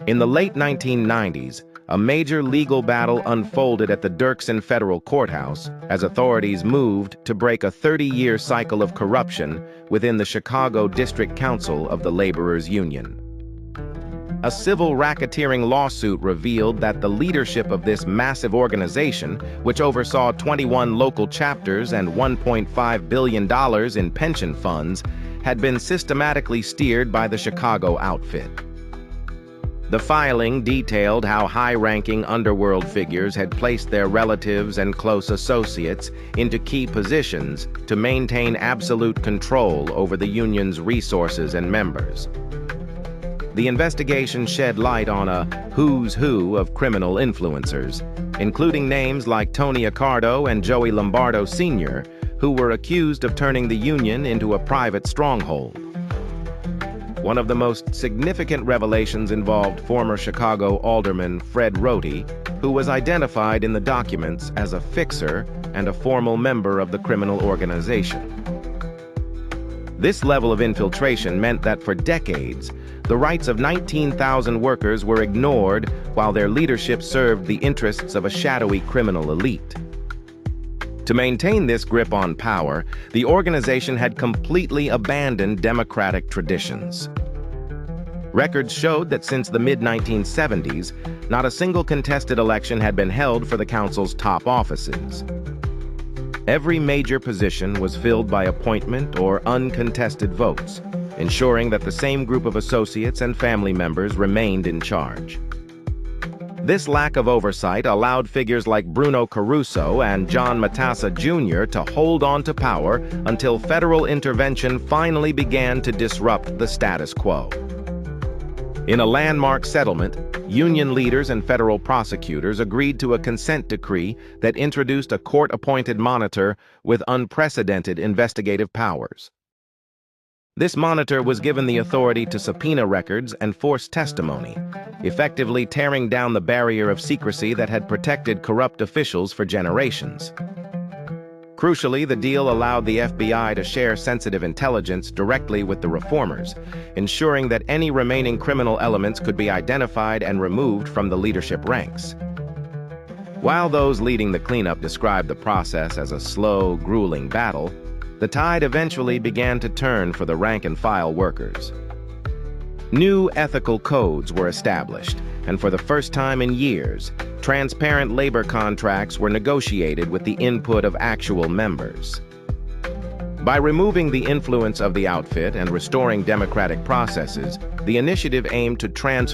In the late 1990s, a major legal battle unfolded at the Dirksen Federal Courthouse as authorities moved to break a 30-year cycle of corruption within the Chicago District Council of the Laborers Union. A civil racketeering lawsuit revealed that the leadership of this massive organization, which oversaw 21 local chapters and $1.5 billion in pension funds, had been systematically steered by the Chicago outfit. The filing detailed how high-ranking underworld figures had placed their relatives and close associates into key positions to maintain absolute control over the union's resources and members. The investigation shed light on a who's who of criminal influencers, including names like Tony Accardo and Joey Lombardo Sr., who were accused of turning the union into a private stronghold. One of the most significant revelations involved former Chicago alderman Fred Rohde, who was identified in the documents as a fixer and a formal member of the criminal organization. This level of infiltration meant that for decades, the rights of 19,000 workers were ignored while their leadership served the interests of a shadowy criminal elite. To maintain this grip on power, the organization had completely abandoned democratic traditions. Records showed that since the mid-1970s, not a single contested election had been held for the council's top offices. Every major position was filled by appointment or uncontested votes, ensuring that the same group of associates and family members remained in charge. This lack of oversight allowed figures like Bruno Caruso and John Matassa Jr. to hold on to power until federal intervention finally began to disrupt the status quo. In a landmark settlement, union leaders and federal prosecutors agreed to a consent decree that introduced a court-appointed monitor with unprecedented investigative powers. This monitor was given the authority to subpoena records and force testimony, effectively tearing down the barrier of secrecy that had protected corrupt officials for generations. Crucially, the deal allowed the FBI to share sensitive intelligence directly with the reformers, ensuring that any remaining criminal elements could be identified and removed from the leadership ranks. While those leading the cleanup described the process as a slow, grueling battle, the tide eventually began to turn for the rank-and-file workers. New ethical codes were established, and for the first time in years, transparent labor contracts were negotiated with the input of actual members. By removing the influence of the outfit and restoring democratic processes, the initiative aimed to transform